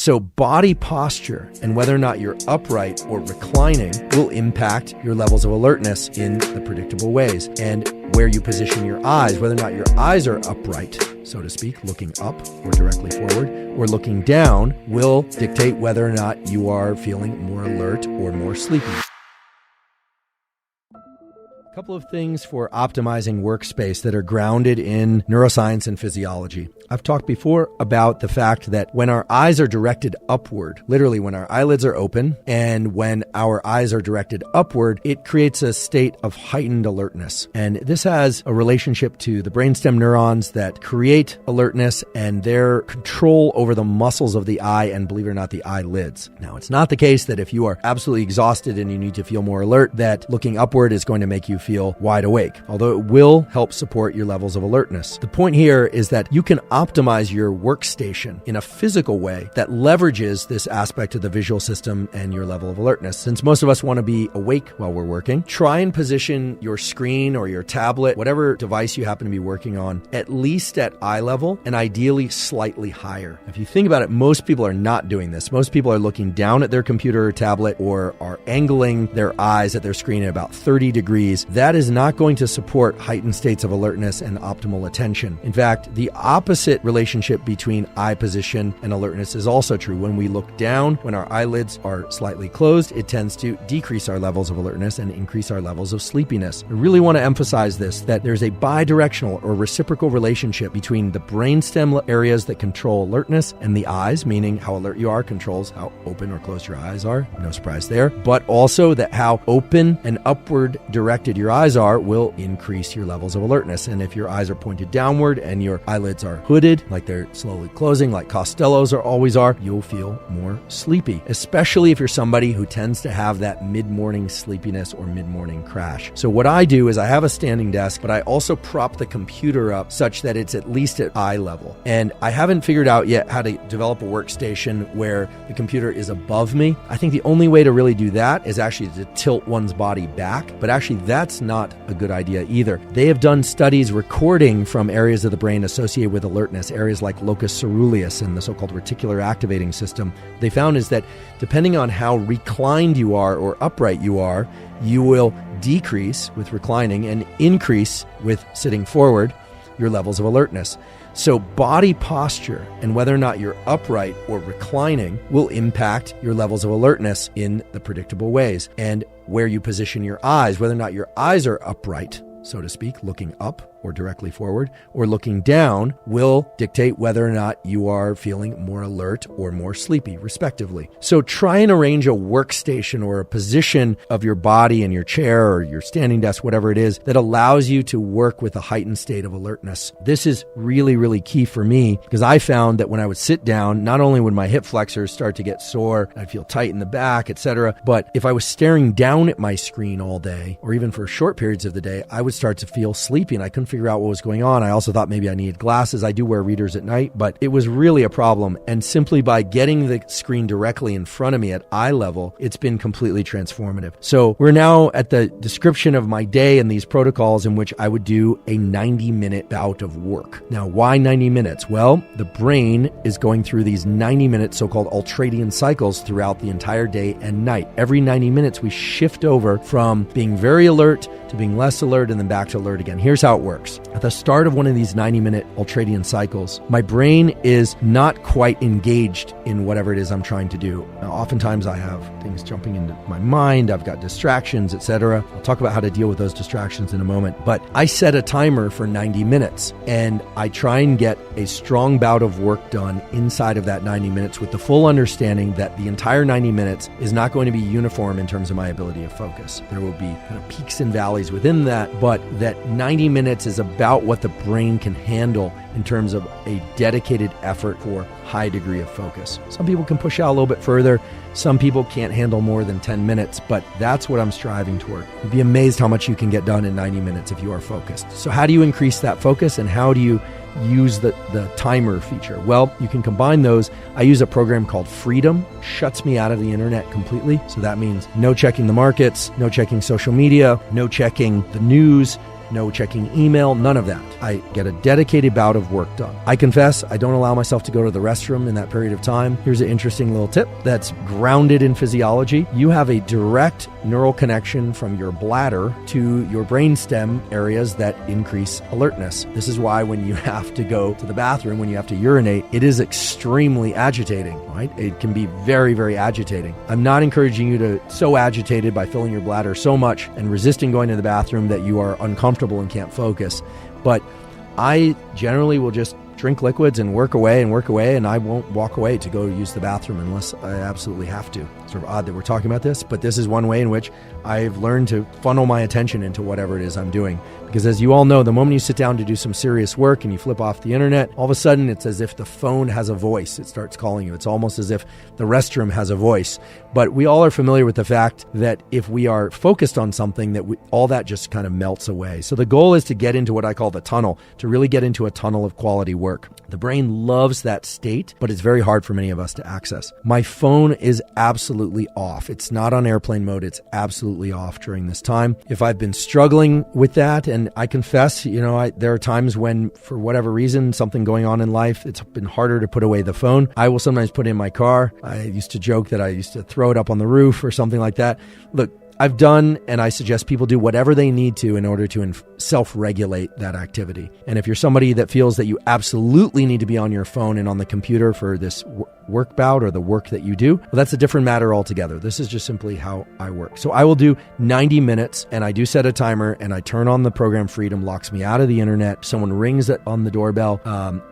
So body posture and whether or not you're upright or reclining will impact your levels of alertness in the predictable ways. And where you position your eyes, whether or not your eyes are upright, so to speak, looking up or directly forward, or looking down, will dictate whether or not you are feeling more alert or more sleepy. A couple of things for optimizing workspace that are grounded in neuroscience and physiology. I've talked before about the fact that when our eyes are directed upward, literally when our eyelids are open and when our eyes are directed upward, it creates a state of heightened alertness. And this has a relationship to the brainstem neurons that create alertness and their control over the muscles of the eye and, believe it or not, the eyelids. Now, it's not the case that if you are absolutely exhausted and you need to feel more alert, that looking upward is going to make you feel wide awake, although it will help support your levels of alertness. The point here is that you can optimize your workstation in a physical way that leverages this aspect of the visual system and your level of alertness. Since most of us want to be awake while we're working, try and position your screen or your tablet, whatever device you happen to be working on, at least at eye level and ideally slightly higher. If you think about it, most people are not doing this. Most people are looking down at their computer or tablet or are angling their eyes at their screen at about 30 degrees. That is not going to support heightened states of alertness and optimal attention. In fact, the opposite relationship between eye position and alertness is also true. When we look down, when our eyelids are slightly closed, it tends to decrease our levels of alertness and increase our levels of sleepiness. I really want to emphasize this, that there's a bidirectional or reciprocal relationship between the brainstem areas that control alertness and the eyes, meaning how alert you are controls how open or closed your eyes are. No surprise there. But also that how open and upward directed your eyes are will increase your levels of alertness. And if your eyes are pointed downward and your eyelids are hooded, like they're slowly closing, like Costello's always are, you'll feel more sleepy, especially if you're somebody who tends to have that mid-morning sleepiness or mid-morning crash. So what I do is I have a standing desk, but I also prop the computer up such that it's at least at eye level. And I haven't figured out yet how to develop a workstation where the computer is above me. I think the only way to really do that is actually to tilt one's body back, but actually that's not a good idea either. They have done studies recording from areas of the brain associated with alertness, areas like locus ceruleus and the so-called reticular activating system. They found is that depending on how reclined you are or upright you are, you will decrease with reclining and increase with sitting forward your levels of alertness. So body posture and whether or not you're upright or reclining will impact your levels of alertness in the predictable ways. And where you position your eyes, whether or not your eyes are upright, so to speak, looking up or directly forward, or looking down, will dictate whether or not you are feeling more alert or more sleepy, respectively. So try and arrange a workstation or a position of your body in your chair or your standing desk, whatever it is, that allows you to work with a heightened state of alertness. This is really, really key for me because I found that when I would sit down, not only would my hip flexors start to get sore, I'd feel tight in the back, etc., but if I was staring down at my screen all day, or even for short periods of the day, I would start to feel sleepy and I couldn't figure out what was going on. I also thought maybe I needed glasses. I do wear readers at night, but it was really a problem. And simply by getting the screen directly in front of me at eye level, it's been completely transformative. So we're now at the description of my day and these protocols in which I would do a 90-minute bout of work. Now, why 90 minutes? Well, the brain is going through these 90-minute so-called ultradian cycles throughout the entire day and night. Every 90 minutes, we shift over from being very alert to being less alert and then back to alert again. Here's how it works. At the start of one of these 90-minute ultradian cycles, my brain is not quite engaged in whatever it is I'm trying to do. Now, oftentimes I have things jumping into my mind, I've got distractions, etc. I'll talk about how to deal with those distractions in a moment, but I set a timer for 90 minutes and I try and get a strong bout of work done inside of that 90 minutes with the full understanding that the entire 90 minutes is not going to be uniform in terms of my ability to focus. There will be kind of peaks and valleys within that, but that 90 minutes is about what the brain can handle in terms of a dedicated effort for high degree of focus. Some people can push out a little bit further. Some people can't handle more than 10 minutes, but that's what I'm striving toward. You'd be amazed how much you can get done in 90 minutes if you are focused. So how do you increase that focus and how do you use the timer feature? Well, you can combine those. I use a program called Freedom, shuts me out of the internet completely. So that means no checking the markets, no checking social media, no checking the news, no checking email, none of that. I get a dedicated bout of work done. I confess, I don't allow myself to go to the restroom in that period of time. Here's an interesting little tip that's grounded in physiology. You have a direct neural connection from your bladder to your brainstem areas that increase alertness. This is why when you have to go to the bathroom, when you have to urinate, it is extremely agitating, right? It can be very, very agitating. I'm not encouraging you to so agitated by filling your bladder so much and resisting going to the bathroom that you are uncomfortable and can't focus. But I generally will just drink liquids and work away, and I won't walk away to go use the bathroom unless I absolutely have to. Sort of odd that we're talking about this, but this is one way in which I've learned to funnel my attention into whatever it is I'm doing. Because as you all know, the moment you sit down to do some serious work and you flip off the internet, all of a sudden it's as if the phone has a voice. It starts calling you. It's almost as if the restroom has a voice. But we all are familiar with the fact that if we are focused on something, all that just kind of melts away. So the goal is to get into what I call the tunnel, to really get into a tunnel of quality work. The brain loves that state, but it's very hard for many of us to access. My phone is absolutely off. It's not on airplane mode. It's absolutely off during this time. If I've been struggling with that, and I confess, there are times when, for whatever reason, something going on in life, it's been harder to put away the phone. I will sometimes put it in my car. I used to joke that I used to throw it up on the roof or something like that. Look, I've done, and I suggest people do whatever they need to in order to self-regulate that activity. And if you're somebody that feels that you absolutely need to be on your phone and on the computer for this work bout or the work that you do, well, that's a different matter altogether. This is just simply how I work. So I will do 90 minutes, and I do set a timer, and I turn on the program Freedom, locks me out of the internet. Someone rings on the doorbell.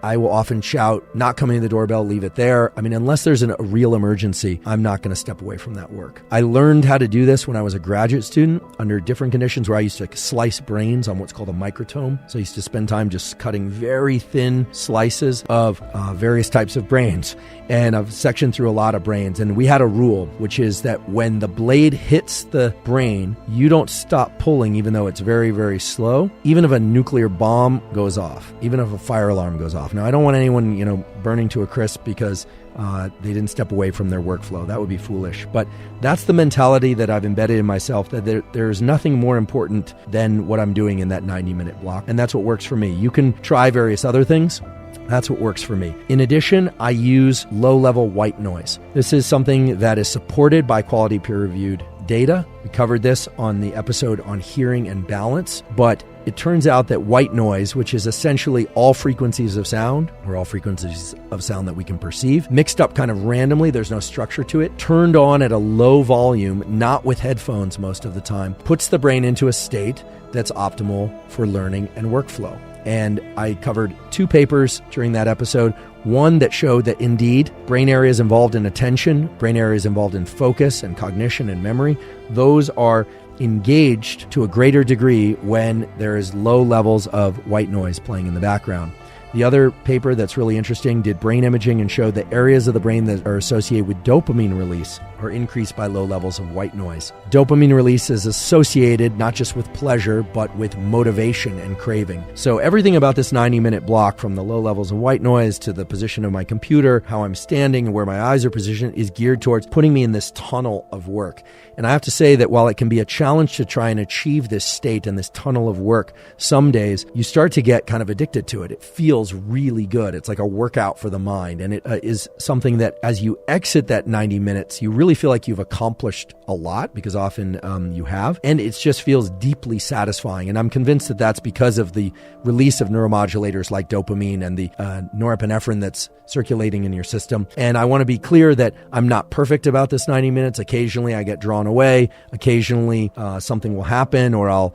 I will often shout, not coming to the doorbell, leave it there. I mean, unless there's a real emergency, I'm not going to step away from that work. I learned how to do this when I was a graduate student under different conditions where I used to slice brains on what's called a microtome. So I used to spend time just cutting very thin slices of various types of brains. And I've sectioned through a lot of brains. And we had a rule, which is that when the blade hits the brain, you don't stop pulling, even though it's very, very slow, even if a nuclear bomb goes off, even if a fire alarm goes off. Now, I don't want anyone, burning to a crisp because they didn't step away from their workflow. That would be foolish. But that's the mentality that I've embedded in myself, that there's nothing more important than what I'm doing in that 90-minute block. And that's what works for me. You can try various other things. That's what works for me. In addition, I use low-level white noise. This is something that is supported by quality peer-reviewed data. We covered this on the episode on hearing and balance, but it turns out that white noise, which is essentially all frequencies of sound, or all frequencies of sound that we can perceive, mixed up kind of randomly, there's no structure to it, turned on at a low volume, not with headphones most of the time, puts the brain into a state that's optimal for learning and workflow. And I covered 2 papers during that episode. One that showed that indeed brain areas involved in attention, brain areas involved in focus and cognition and memory, those are engaged to a greater degree when there is low levels of white noise playing in the background. The other paper that's really interesting did brain imaging and showed that areas of the brain that are associated with dopamine release are increased by low levels of white noise. Dopamine release is associated not just with pleasure, but with motivation and craving. So everything about this 90-minute block, from the low levels of white noise to the position of my computer, how I'm standing and where my eyes are positioned, is geared towards putting me in this tunnel of work. And I have to say that while it can be a challenge to try and achieve this state and this tunnel of work, some days you start to get kind of addicted to it. It feels really good. It's like a workout for the mind. And it is something that as you exit that 90 minutes, you really feel like you've accomplished a lot, because often you have. And it just feels deeply satisfying. And I'm convinced that that's because of the release of neuromodulators like dopamine and the norepinephrine that's circulating in your system. And I want to be clear that I'm not perfect about this 90 minutes. Occasionally I get drawn away. Occasionally something will happen, or I'll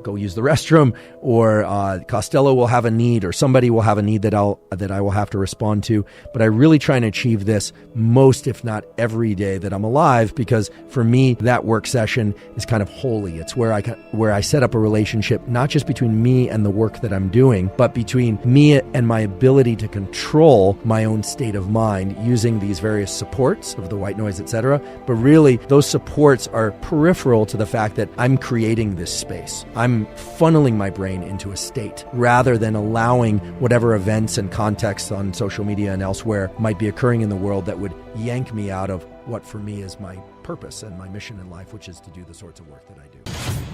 go use the restroom, or Costello will have a need, or somebody will have a need that I will have to respond to. But I really try and achieve this most, if not every day that I'm alive, because for me, that work session is kind of holy. It's where I set up a relationship, not just between me and the work that I'm doing, but between me and my ability to control my own state of mind using these various supports of the white noise, etc. But really, those supports are peripheral to the fact that I'm creating this space. I'm funneling my brain into a state rather than allowing whatever events and contexts on social media and elsewhere might be occurring in the world that would yank me out of what for me is my purpose and my mission in life, which is to do the sorts of work that I do.